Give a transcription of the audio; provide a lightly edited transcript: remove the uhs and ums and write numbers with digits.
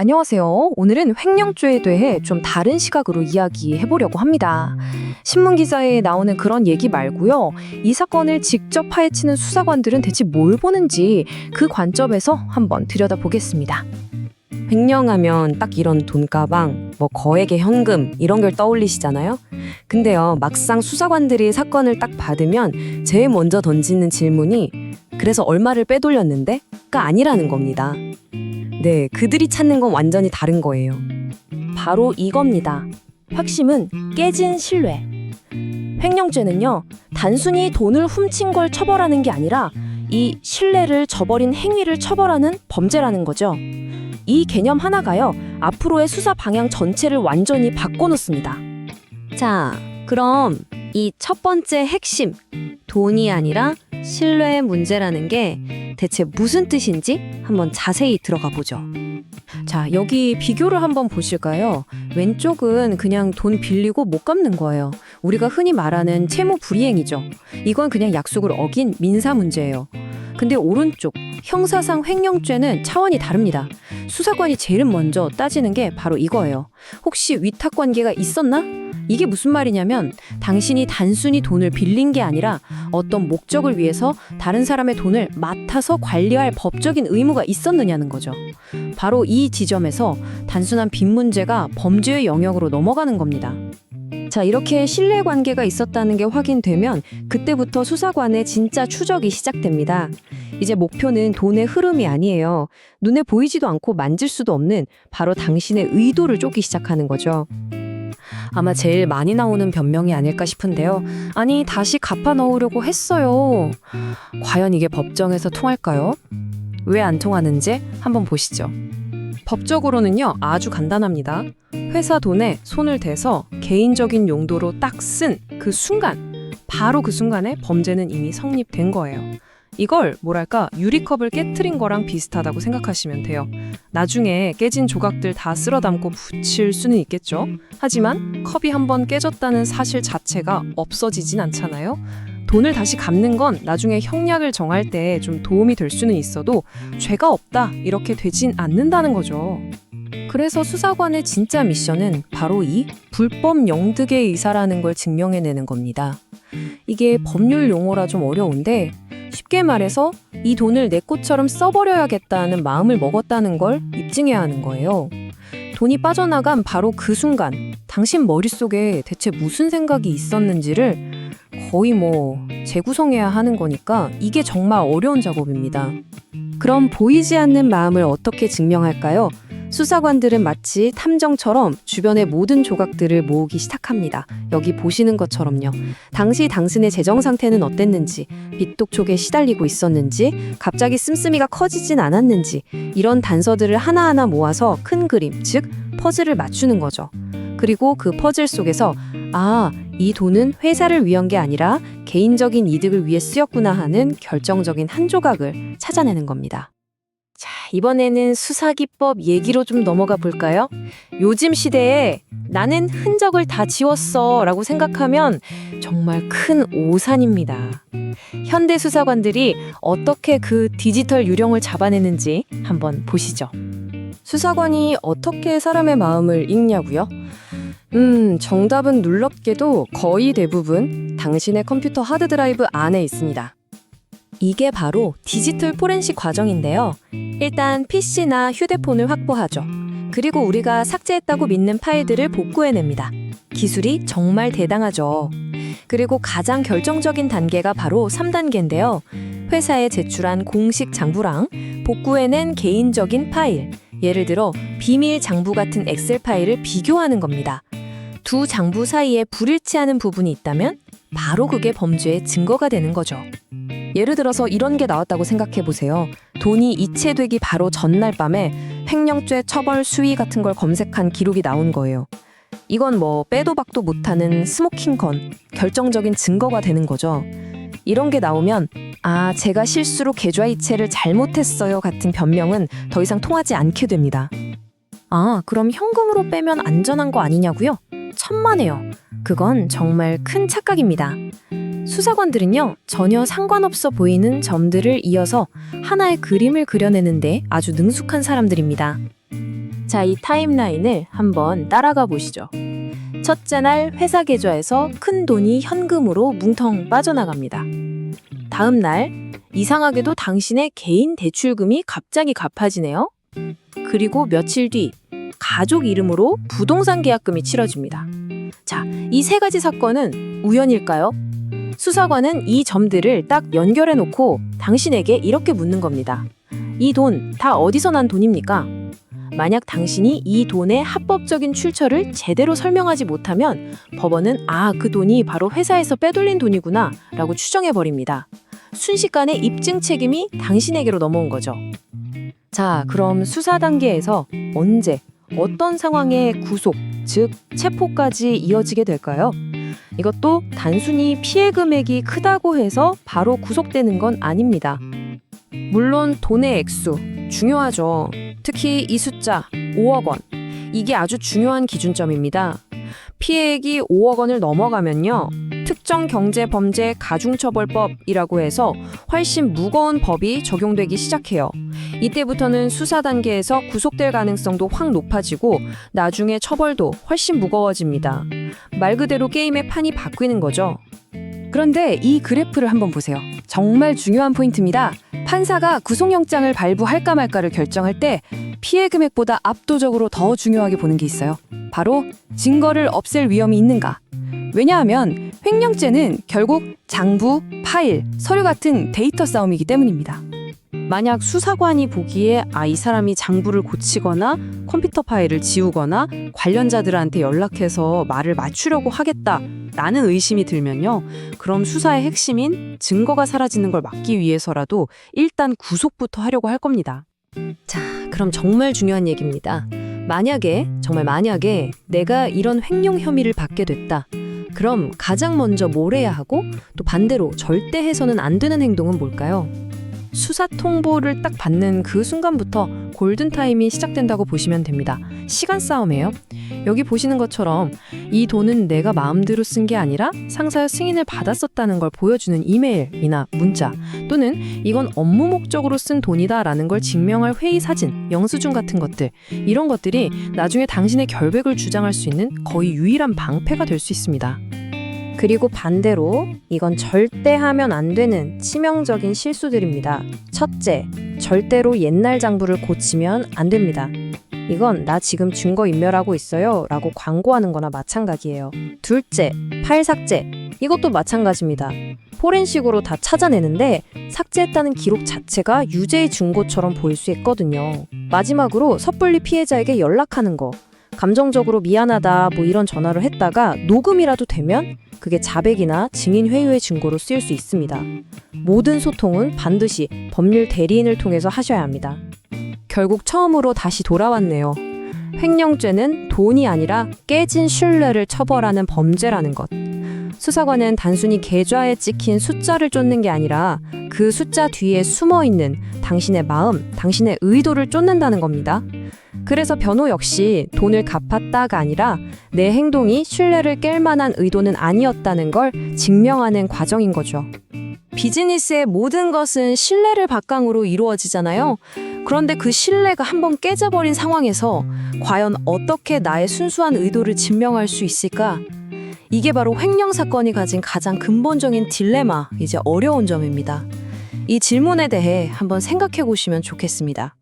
안녕하세요. 오늘은 횡령죄에 대해 좀 다른 시각으로 이야기해보려고 합니다. 신문 기사에 나오는 그런 얘기 말고요. 이 사건을 직접 파헤치는 수사관들은 대체 뭘 보는지 그 관점에서 한번 들여다보겠습니다. 횡령하면 딱 이런 돈가방, 거액의 현금 이런 걸 떠올리시잖아요. 근데요, 막상 수사관들이 사건을 딱 받으면 제일 먼저 던지는 질문이 그래서 얼마를 빼돌렸는데? 가 아니라는 겁니다. 네, 그들이 찾는 건 완전히 다른 거예요. 바로 이겁니다. 핵심은 깨진 신뢰. 횡령죄는요, 단순히 돈을 훔친 걸 처벌하는 게 아니라 이 신뢰를 저버린 행위를 처벌하는 범죄라는 거죠. 이 개념 하나가요, 앞으로의 수사 방향 전체를 완전히 바꿔놓습니다. 자, 그럼 이 첫 번째 핵심, 돈이 아니라 신뢰의 문제라는 게 대체 무슨 뜻인지 한번 자세히 들어가 보죠. 자, 여기 비교를 한번 보실까요? 왼쪽은 그냥 돈 빌리고 못 갚는 거예요. 우리가 흔히 말하는 채무 불이행이죠. 이건 그냥 약속을 어긴 민사 문제예요. 근데 오른쪽, 형사상 횡령죄는 차원이 다릅니다. 수사관이 제일 먼저 따지는 게 바로 이거예요. 혹시 위탁 관계가 있었나? 이게 무슨 말이냐면 당신이 단순히 돈을 빌린 게 아니라 어떤 목적을 위해서 다른 사람의 돈을 맡아서 관리할 법적인 의무가 있었느냐는 거죠. 바로 이 지점에서 단순한 빚 문제가 범죄의 영역으로 넘어가는 겁니다. 자, 이렇게 신뢰 관계가 있었다는 게 확인되면 그때부터 수사관의 진짜 추적이 시작됩니다. 이제 목표는 돈의 흐름이 아니에요. 눈에 보이지도 않고 만질 수도 없는 바로 당신의 의도를 쫓기 시작하는 거죠. 아마 제일 많이 나오는 변명이 아닐까 싶은데요. 아니, 다시 갚아 넣으려고 했어요. 과연 이게 법정에서 통할까요? 왜 안 통하는지 한번 보시죠. 법적으로는요, 아주 간단합니다. 회사 돈에 손을 대서 개인적인 용도로 딱 쓴 그 순간, 바로 그 순간에 범죄는 이미 성립된 거예요. 이걸 뭐랄까 유리컵을 깨트린 거랑 비슷하다고 생각하시면 돼요. 나중에 깨진 조각들 다 쓸어 담고 붙일 수는 있겠죠. 하지만 컵이 한번 깨졌다는 사실 자체가 없어지진 않잖아요. 돈을 다시 갚는 건 나중에 형량을 정할 때 좀 도움이 될 수는 있어도 죄가 없다 이렇게 되진 않는다는 거죠. 그래서 수사관의 진짜 미션은 바로 이 불법 영득의 의사라는 걸 증명해내는 겁니다. 이게 법률 용어라 좀 어려운데 쉽게 말해서 이 돈을 내 것처럼 써버려야겠다는 마음을 먹었다는 걸 입증해야 하는 거예요. 돈이 빠져나간 바로 그 순간 당신 머릿속에 대체 무슨 생각이 있었는지를 거의 재구성해야 하는 거니까 이게 정말 어려운 작업입니다. 그럼 보이지 않는 마음을 어떻게 증명할까요? 수사관들은 마치 탐정처럼 주변의 모든 조각들을 모으기 시작합니다. 여기 보시는 것처럼요. 당시 당신의 재정 상태는 어땠는지, 빚독촉에 시달리고 있었는지, 갑자기 씀씀이가 커지진 않았는지 이런 단서들을 하나하나 모아서 큰 그림, 즉 퍼즐을 맞추는 거죠. 그리고 그 퍼즐 속에서 이 돈은 회사를 위한 게 아니라 개인적인 이득을 위해 쓰였구나 하는 결정적인 한 조각을 찾아내는 겁니다. 자, 이번에는 수사기법 얘기로 좀 넘어가 볼까요? 요즘 시대에 나는 흔적을 다 지웠어 라고 생각하면 정말 큰 오산입니다. 현대 수사관들이 어떻게 그 디지털 유령을 잡아내는지 한번 보시죠. 수사관이 어떻게 사람의 마음을 읽냐고요? 정답은 놀랍게도 거의 대부분 당신의 컴퓨터 하드드라이브 안에 있습니다. 이게 바로 디지털 포렌식 과정인데요. 일단 PC나 휴대폰을 확보하죠. 그리고 우리가 삭제했다고 믿는 파일들을 복구해냅니다. 기술이 정말 대단하죠. 그리고 가장 결정적인 단계가 바로 3단계인데요. 회사에 제출한 공식 장부랑 복구해낸 개인적인 파일, 예를 들어 비밀 장부 같은 엑셀 파일을 비교하는 겁니다. 두 장부 사이에 불일치하는 부분이 있다면 바로 그게 범죄의 증거가 되는 거죠. 예를 들어서 이런 게 나왔다고 생각해 보세요. 돈이 이체되기 바로 전날 밤에 횡령죄 처벌 수위 같은 걸 검색한 기록이 나온 거예요. 이건 빼도 박도 못하는 스모킹건, 결정적인 증거가 되는 거죠. 이런 게 나오면 제가 실수로 계좌 이체를 잘못했어요 같은 변명은 더 이상 통하지 않게 됩니다. 그럼 현금으로 빼면 안전한 거 아니냐고요? 천만에요. 그건 정말 큰 착각입니다. 수사관들은요, 전혀 상관없어 보이는 점들을 이어서 하나의 그림을 그려내는데 아주 능숙한 사람들입니다. 자, 이 타임라인을 한번 따라가 보시죠. 첫째 날 회사 계좌에서 큰 돈이 현금으로 뭉텅 빠져나갑니다. 다음 날 이상하게도 당신의 개인 대출금이 갑자기 갚아지네요. 그리고 며칠 뒤 가족 이름으로 부동산 계약금이 치러집니다. 자, 이 세 가지 사건은 우연일까요? 수사관은 이 점들을 딱 연결해 놓고 당신에게 이렇게 묻는 겁니다. 이 돈 다 어디서 난 돈입니까? 만약 당신이 이 돈의 합법적인 출처를 제대로 설명하지 못하면 법원은 그 돈이 바로 회사에서 빼돌린 돈이구나 라고 추정해버립니다. 순식간에 입증 책임이 당신에게로 넘어온 거죠. 자, 그럼 수사 단계에서 언제, 어떤 상황에 구속, 즉 체포까지 이어지게 될까요? 이것도 단순히 피해 금액이 크다고 해서 바로 구속되는 건 아닙니다. 물론 돈의 액수 중요하죠. 특히 이 숫자 5억 원. 이게 아주 중요한 기준점입니다. 피해액이 5억 원을 넘어가면요. 특정경제범죄 가중처벌법이라고 해서 훨씬 무거운 법이 적용되기 시작해요. 이때부터는 수사 단계에서 구속될 가능성도 확 높아지고 나중에 처벌도 훨씬 무거워집니다. 말 그대로 게임의 판이 바뀌는 거죠. 그런데 이 그래프를 한번 보세요. 정말 중요한 포인트입니다. 판사가 구속영장을 발부할까 말까를 결정할 때 피해 금액보다 압도적으로 더 중요하게 보는 게 있어요. 바로 증거를 없앨 위험이 있는가. 왜냐하면 횡령죄는 결국 장부, 파일, 서류 같은 데이터 싸움이기 때문입니다. 만약 수사관이 보기에 이 사람이 장부를 고치거나 컴퓨터 파일을 지우거나 관련자들한테 연락해서 말을 맞추려고 하겠다라는 의심이 들면요. 그럼 수사의 핵심인 증거가 사라지는 걸 막기 위해서라도 일단 구속부터 하려고 할 겁니다. 자, 그럼 정말 중요한 얘기입니다. 정말 만약에 내가 이런 횡령 혐의를 받게 됐다. 그럼 가장 먼저 뭘 해야 하고 또 반대로 절대 해서는 안 되는 행동은 뭘까요? 수사 통보를 딱 받는 그 순간부터 골든타임이 시작된다고 보시면 됩니다. 시간 싸움이에요. 여기 보시는 것처럼 이 돈은 내가 마음대로 쓴 게 아니라 상사의 승인을 받았었다는 걸 보여주는 이메일이나 문자 또는 이건 업무 목적으로 쓴 돈이다라는 걸 증명할 회의 사진, 영수증 같은 것들 이런 것들이 나중에 당신의 결백을 주장할 수 있는 거의 유일한 방패가 될 수 있습니다. 그리고 반대로 이건 절대 하면 안 되는 치명적인 실수들입니다. 첫째, 절대로 옛날 장부를 고치면 안 됩니다. 이건 나 지금 증거 인멸하고 있어요 라고 광고하는 거나 마찬가지예요. 둘째, 파일 삭제. 이것도 마찬가지입니다. 포렌식으로 다 찾아내는데 삭제했다는 기록 자체가 유죄의 증거처럼 보일 수 있거든요. 마지막으로 섣불리 피해자에게 연락하는 거. 감정적으로 미안하다 이런 전화를 했다가 녹음이라도 되면 그게 자백이나 증인 회유의 증거로 쓰일 수 있습니다. 모든 소통은 반드시 법률 대리인을 통해서 하셔야 합니다. 결국 처음으로 다시 돌아왔네요. 횡령죄는 돈이 아니라 깨진 신뢰를 처벌하는 범죄라는 것. 수사관은 단순히 계좌에 찍힌 숫자를 쫓는 게 아니라 그 숫자 뒤에 숨어있는 당신의 마음, 당신의 의도를 쫓는다는 겁니다. 그래서 변호 역시 돈을 갚았다가 아니라 내 행동이 신뢰를 깰 만한 의도는 아니었다는 걸 증명하는 과정인 거죠. 비즈니스의 모든 것은 신뢰를 바탕으로 이루어지잖아요. 그런데 그 신뢰가 한번 깨져버린 상황에서 과연 어떻게 나의 순수한 의도를 증명할 수 있을까? 이게 바로 횡령 사건이 가진 가장 근본적인 딜레마, 이제 어려운 점입니다. 이 질문에 대해 한번 생각해 보시면 좋겠습니다.